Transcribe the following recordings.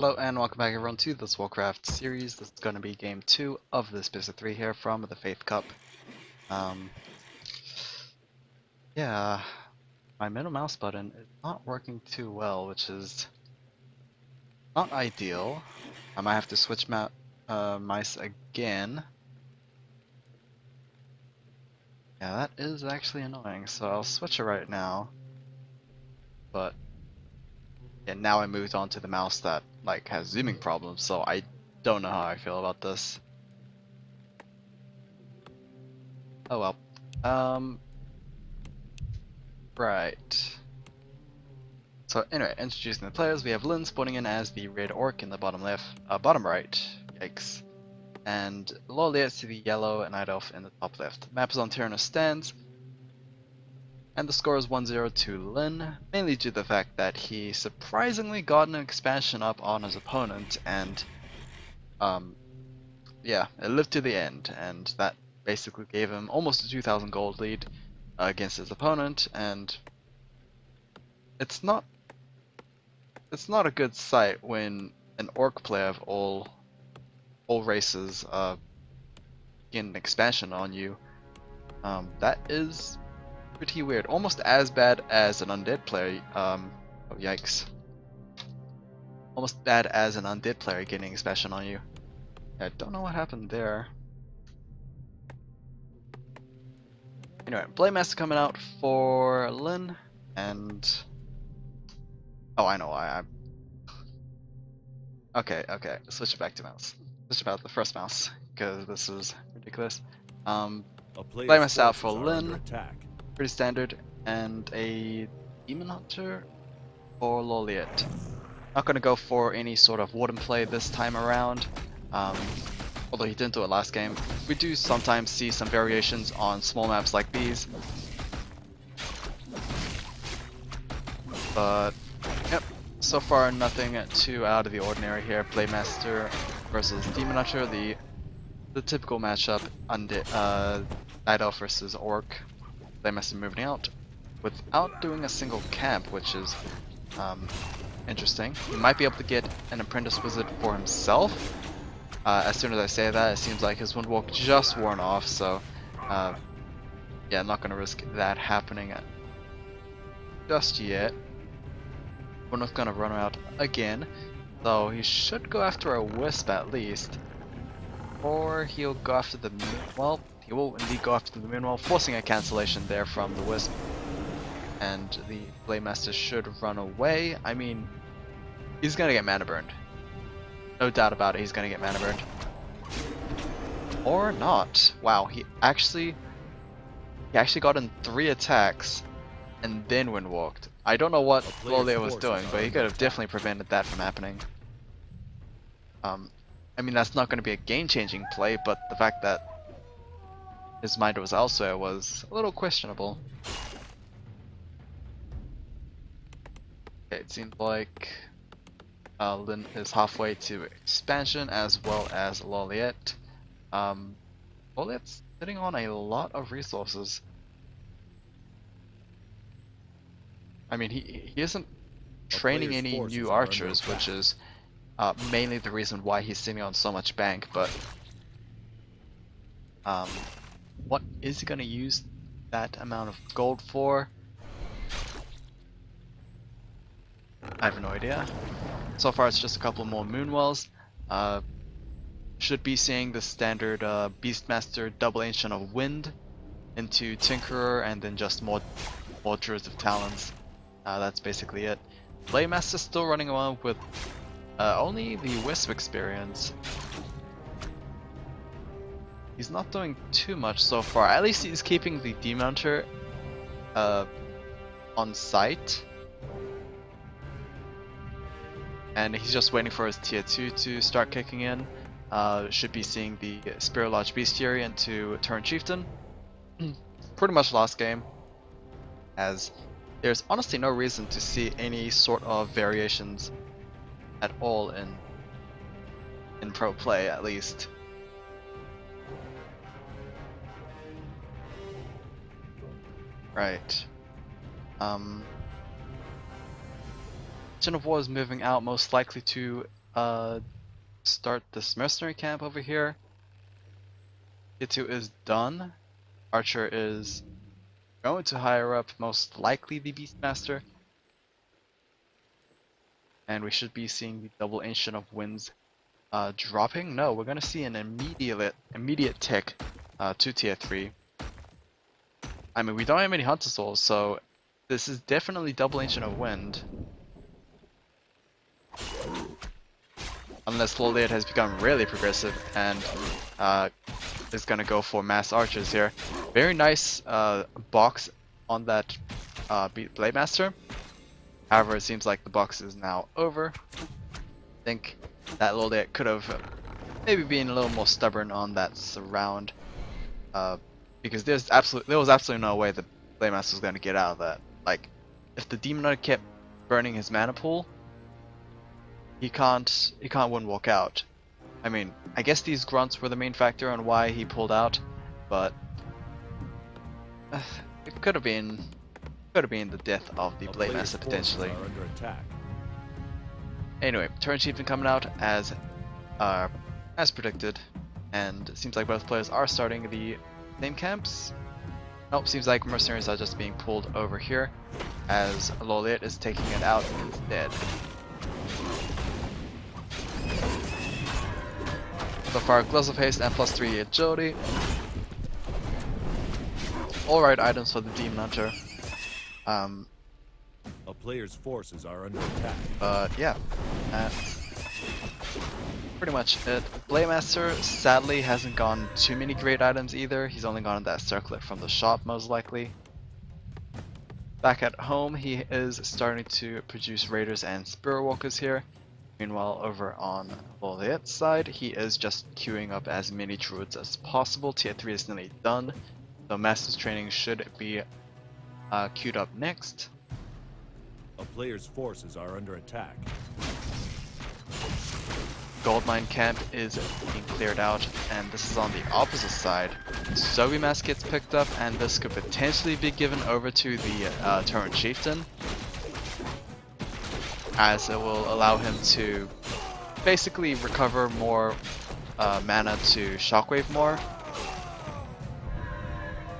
Hello and welcome back everyone to this Warcraft series. This is going to be game 2 of this WC3 here from the Faith Cup. Yeah, my middle mouse button is not working too well, which is not ideal. I might have to switch mice again. Yeah, that is actually annoying, so I'll switch it right now. But yeah, now I moved on to the mouse that has zooming problems, so I don't know how I feel about this. Oh well. Right. So anyway, introducing the players, we have Lynn spawning in as the red orc in the bottom left, bottom right, yikes, and Lawliet to the yellow and Night Elf in the top left. The map is on Terenas stands, and the score is 1-0 to Lynn, mainly due to the fact that he surprisingly got an expansion up on his opponent, and yeah, it lived to the end, and that basically gave him almost a 2,000 gold lead against his opponent, and it's not a good sight when an orc player of all races get an expansion on you. That is pretty weird. Almost as bad as an undead player. Oh yikes! Almost bad as an undead player getting expansion on you. I don't know what happened there. Anyway, Blademaster coming out for Lynn, and oh, I know why. Okay, switch it back to mouse. Switch about the first mouse, because this is ridiculous. Blademaster out for Lynn, pretty standard, and a Demon Hunter or Lawliet. Not gonna go for any sort of Warden play this time around, although he didn't do it last game. We do sometimes see some variations on small maps like these. But, yep. So far, nothing too out of the ordinary here. Blademaster versus Demon Hunter, the typical matchup. Night Elf versus Orc. Blademaster moving out without doing a single camp, which is interesting. He might be able to get an Apprentice Wizard for himself. As soon as I say that, it seems like his Windwalk just worn off, so yeah, I'm not going to risk that happening just yet. We're not going to run out again, though he should go after a Wisp at least. Or he'll go after the Moonwell. He will indeed go after the Moonwell, forcing a cancellation there from the Wisp. And the Blademaster should run away. I mean, he's going to get mana burned. No doubt about it, he's going to get mana burned. Or not. Wow, he actually got in 3 attacks and then windwalked. I don't know what Lawliet was doing, but he could have definitely prevented that from happening. I mean, that's not going to be a game-changing play, but the fact that his mind was elsewhere was a little questionable. Okay, it seems like Lynn is halfway to expansion as well as Lawliet. Lawliet's sitting on a lot of resources. I mean, he isn't training any new archers, which is mainly the reason why he's sitting on so much bank, but what is he going to use that amount of gold for? I have no idea. So far it's just a couple more Moonwells. Should be seeing the standard Beastmaster double Ancient of Wind into Tinkerer, and then just more Druids of Talons. That's basically it. Blademaster's still running around with only the Wisp experience. He's not doing too much so far. At least he's keeping the Demon Hunter on site. And he's just waiting for his tier 2 to start kicking in. Should be seeing the Spirit Lodge Bestiary into Turn Chieftain. Pretty much last game, as there's honestly no reason to see any sort of variations at all in pro play, at least. Right. Gen of War is moving out, most likely to start this mercenary camp over here. Tier 2 is done. Archer is going to hire up, most likely the Beastmaster. And we should be seeing the double Ancient of Winds dropping. No, we're going to see an immediate tick to tier 3. I mean, we don't have any Hunter Souls, so this is definitely double Ancient of Wind. Unless Lawliet has become really progressive and is going to go for mass archers here. Very nice box on that Blade Master. However, it seems like the box is now over. I think that Lawliet could have maybe been a little more stubborn on that surround, because there was absolutely no way the Blade Master was going to get out of that. Like, if the Demon Hunter kept burning his mana pool, he can't win walk out. I mean, I guess these grunts were the main factor on why he pulled out, but it could have been the death of the Blade Master potentially. Anyway, Turn Chieftain coming out as predicted, and it seems like both players are starting the same camps. Nope, seems like mercenaries are just being pulled over here, as Lawliet is taking it out instead. So far, Gloves of Haste and +3 agility. Alright items for the Demon Hunter. A player's forces are under attack. Yeah. Pretty much it. Blade Master sadly hasn't gotten too many great items either. He's only gotten that circlet from the shop most likely. Back at home, he is starting to produce Raiders and Spirit Walkers here. Meanwhile, over on Lawliet's side, he is just queuing up as many druids as possible. Tier 3 is nearly done, so Master's Training should be queued up next. A player's forces are under attack. Goldmine camp is being cleared out, and this is on the opposite side. Sobi Mask gets picked up, and this could potentially be given over to the Turn Chieftain, as it will allow him to basically recover more mana to Shockwave more.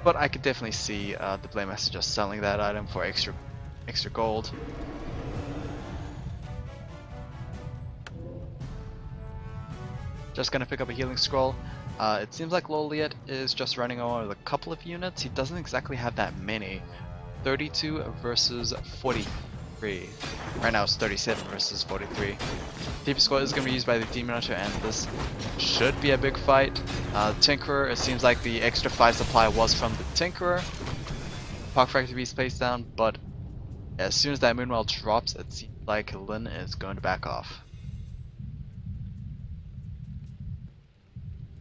But I could definitely see the Blade Master just selling that item for extra gold. Just gonna pick up a healing scroll. It seems like Lawliet is just running on with a couple of units. He doesn't exactly have that many. 32 versus 43. Right now it's 37 versus 43. TP squad is going to be used by the Demon Hunter, and this should be a big fight. Tinkerer, it seems like the extra 5 supply was from the Tinkerer. Park Factory Beast placed down, but as soon as that Moonwell drops, it seems like Lin is going to back off.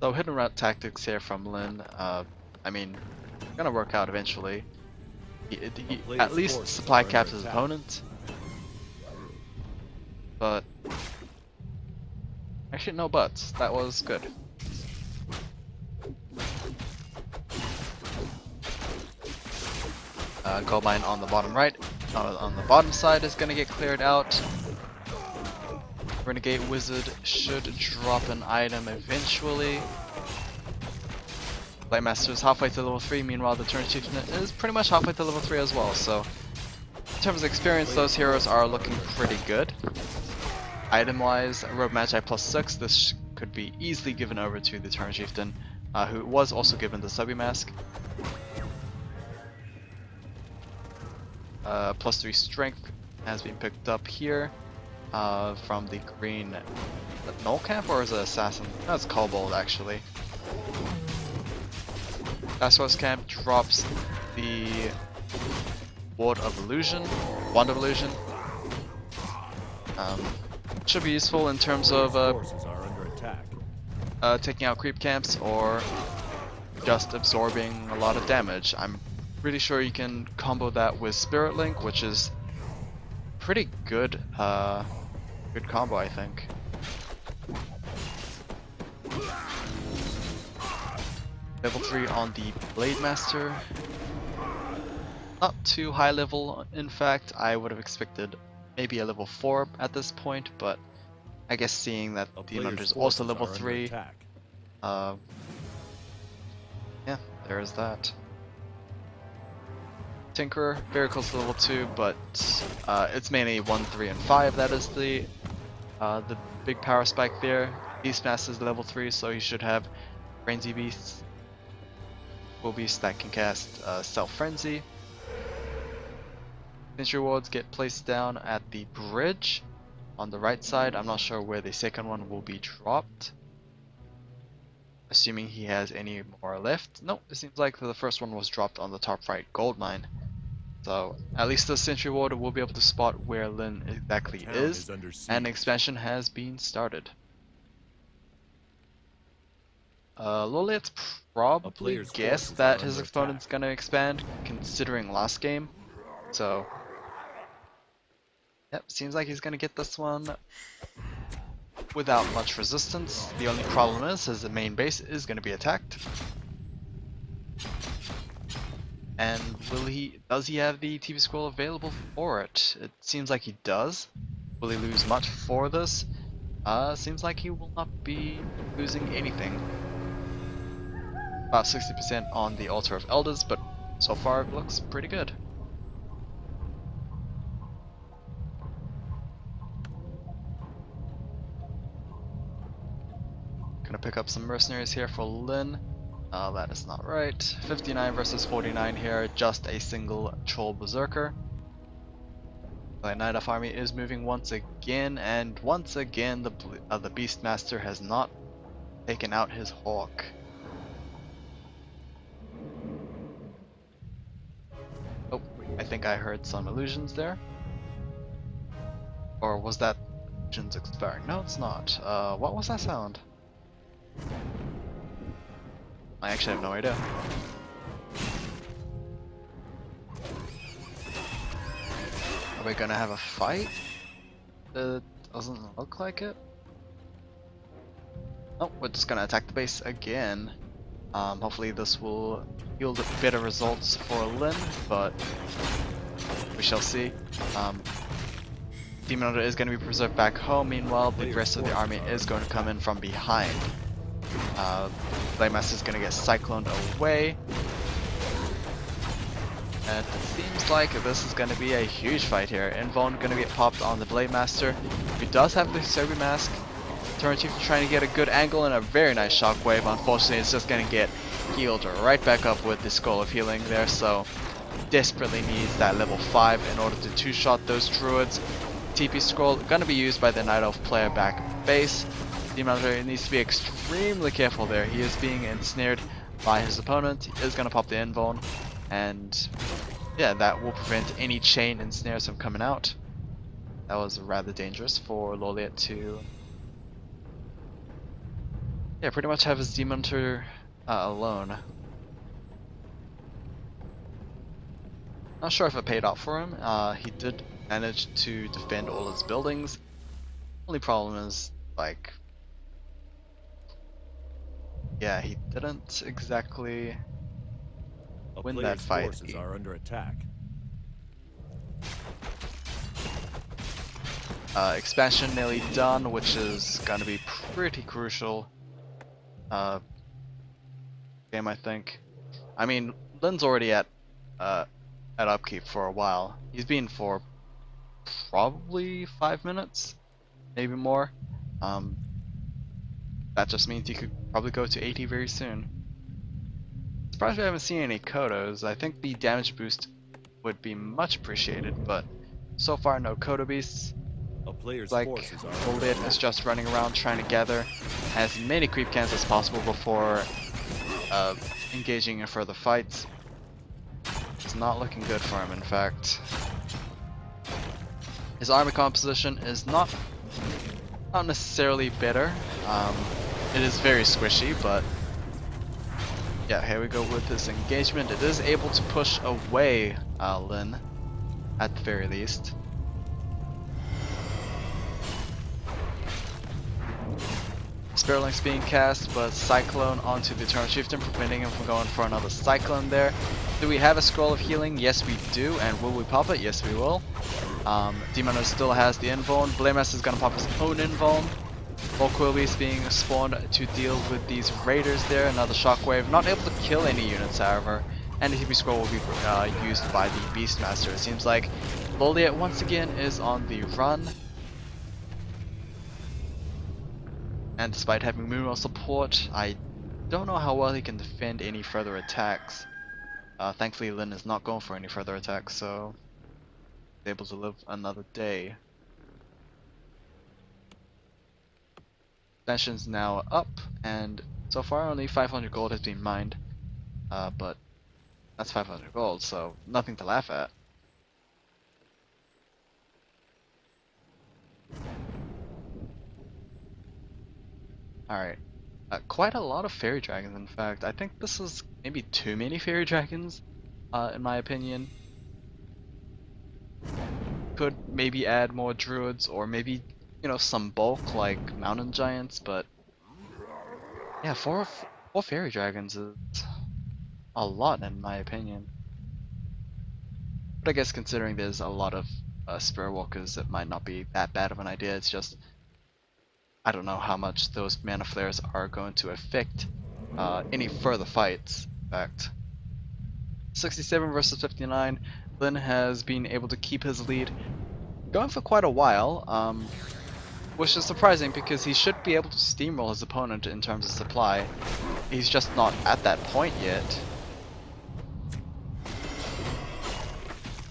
So hidden route tactics here from Lin, I mean, gonna work out eventually. He at least supply caps his opponent. But actually no buts, that was good. Goldmine on the bottom right, on the bottom side is gonna get cleared out. Renegade Wizard should drop an item eventually. Blade Master is halfway to level 3, meanwhile the Turn Chieftain is pretty much halfway to level 3 as well, so in terms of experience, those heroes are looking pretty good. Item-wise, Robe Magi +6, this could be easily given over to the Turn Chieftain, who was also given the Sobi Mask. +3 Strength has been picked up here from the green Null Camp, or is it Assassin? No, it's Kobold actually. Asros Camp drops the Wand of Illusion. Should be useful in terms of taking out creep camps or just absorbing a lot of damage. I'm pretty sure you can combo that with Spirit Link, which is pretty good, good combo, I think. Level 3 on the Blade Master. Not too high level, in fact. I would have expected maybe a level 4 at this point, but I guess seeing that A Demon Hunter player's is also forces level are under 3, attack. yeah, there is that. Tinkerer, very close to level 2, but it's mainly 1, 3, and 5 that is the big power spike there. Beastmaster is level 3, so he should have Frenzy Beasts. Full Beast that can cast Self Frenzy. Sentry wards get placed down at the bridge on the right side. I'm not sure where the second one will be dropped. Assuming he has any more left. Nope, it seems like the first one was dropped on the top right gold mine. So at least the Sentry Ward will be able to spot where Lin exactly Town is, is under siege. and expansion has been started. Lawliet probably player's guessed forces that are his under opponent's attack. gonna expand, considering last game. So, yep, seems like he's gonna get this one without much resistance. The only problem is his main base is gonna be attacked. And does he have the TV scroll available for it? It seems like he does. Will he lose much for this? Seems like he will not be losing anything. About 60% on the Altar of Elders, but so far it looks pretty good. Gonna pick up some mercenaries here for Lin. That is not right. 59 versus 49 here, just a single Troll Berserker. The Night Elf army is moving once again, and once again the Beastmaster has not taken out his Hawk. Oh, I think I heard some illusions there. Or was that illusions expiring? No, it's not. What was that sound? I actually have no idea. Are we gonna have a fight? It doesn't look like it. Oh, we're just gonna attack the base again. Hopefully this will yield better results for Lin, but we shall see. Demon Hunter is going to be preserved back home, meanwhile the rest of the army is going to come in from behind. Playmaster is going to get cycloned away. And it seems like this is going to be a huge fight here. Invuln going to get popped on the Blademaster, who does have the Sobi Mask. Turret Chief trying to get a good angle and a very nice shockwave. Unfortunately, it's just going to get healed right back up with the Skull of Healing there, so desperately needs that level 5 in order to two-shot those Druids. TP Scroll going to be used by the Night Elf player back base. Demon Hunter needs to be extremely careful there. He is being ensnared by his opponent. He is going to pop the Invuln, and yeah, that will prevent any chain and snares from coming out. That was rather dangerous for Lawliet to pretty much have his Demon Hunter alone. Not sure if it paid off for him. He did manage to defend all his buildings. Only problem is, like, yeah, he didn't exactly win that fight. Forces are under attack. Expansion nearly done, which is gonna be pretty crucial. Game, I think. I mean, Lin's already at upkeep for a while. He's been for probably 5 minutes, maybe more. That just means he could probably go to 80 very soon. Surprised we haven't seen any Kodos. I think the damage boost would be much appreciated, but so far no Kodo beasts. A player's Like forces are Lawliet is just running around trying to gather as many creep cans as possible before engaging in further fights. It's not looking good for him, in fact. His army composition is not necessarily better. It is very squishy, but yeah, here we go with this engagement. It is able to push away Lin, at the very least. Spirit Link's being cast, but Cyclone onto the Eternal Chieftain, preventing him from going for another Cyclone there. Do we have a Scroll of Healing? Yes, we do. And will we pop it? Yes, we will. Demon Hunter still has the invuln. Blamemaster is gonna pop his own invuln. All Quillbees being spawned to deal with these raiders there. Another shockwave. Not able to kill any units, however. And the TP scroll will be used by the Beastmaster. It seems like Lawliet once again is on the run. And despite having Moonwell support, I don't know how well he can defend any further attacks. Thankfully Lin is not going for any further attacks, so he's able to live another day. Tension's now up, and so far only 500 gold has been mined. But that's 500 gold, so nothing to laugh at. Alright. Quite a lot of fairy dragons, in fact. I think this is maybe too many fairy dragons, in my opinion. Could maybe add more druids, or maybe, you know, some bulk like mountain giants, but yeah, four fairy dragons is a lot in my opinion. But I guess considering there's a lot of spirit walkers, it might not be that bad of an idea. It's just I don't know how much those mana flares are going to affect any further fights. In fact, 67 versus 59, Lin has been able to keep his lead going for quite a while, which is surprising because he should be able to steamroll his opponent in terms of supply. He's just not at that point yet.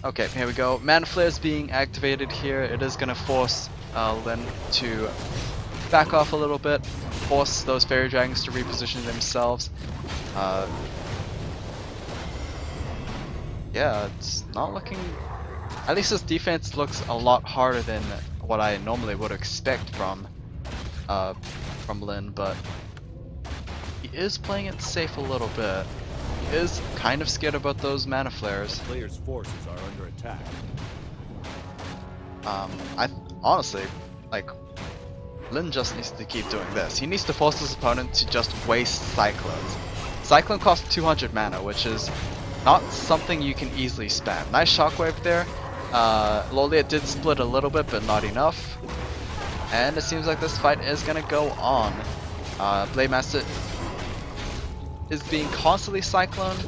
Okay, here we go. Mana flares being activated here. It is going to force Lin to back off a little bit, force those fairy dragons to reposition themselves. Yeah, it's not looking. At least his defense looks a lot harder than what I normally would expect from Lin, but he is playing it safe a little bit. He is kind of scared about those mana flares. Players' forces are under attack. I honestly, like, Lin just needs to keep doing this. He needs to force his opponent to just waste Cyclones. Cyclone costs 200 mana, which is not something you can easily spam. Nice shockwave there. Lawliet did split a little bit, but not enough. And it seems like this fight is gonna go on. Blademaster is being constantly cycloned,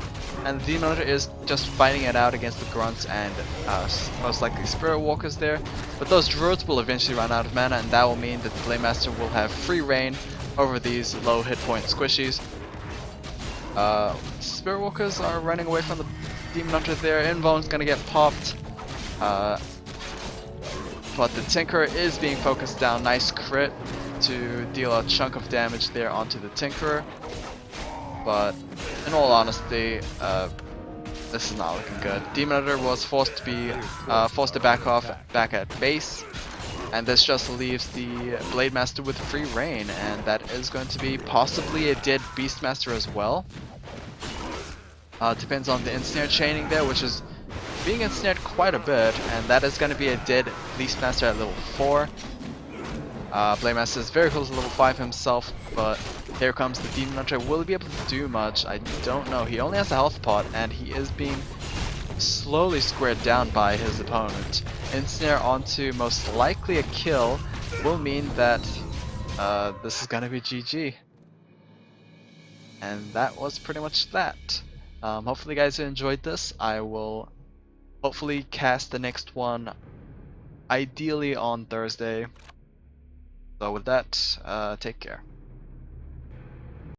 and the Demon Hunter is just fighting it out against the grunts and most likely spirit walkers there. But those druids will eventually run out of mana, and that will mean that the Blademaster will have free reign over these low hit point squishies. Spirit walkers are running away from the Demon Hunter there. Invuln's gonna get popped. But the Tinkerer is being focused down. Nice crit to deal a chunk of damage there onto the Tinkerer. But in all honesty, this is not looking good. Demon Hunter was forced to back off back at base, and this just leaves the Blademaster with free reign, and that is going to be possibly a dead Beastmaster as well. Depends on the ensnare chaining there, which is being ensnared quite a bit, and that is going to be a dead Beastmaster at level 4. Blademaster is very close to level 5 himself, but here comes the Demon Hunter. Will he be able to do much? I don't know. He only has a health pot, and he is being slowly squared down by his opponent. Ensnare onto most likely a kill will mean that this is going to be GG. And that was pretty much that. Hopefully you guys enjoyed this. I will hopefully cast the next one ideally on Thursday. So with that, take care.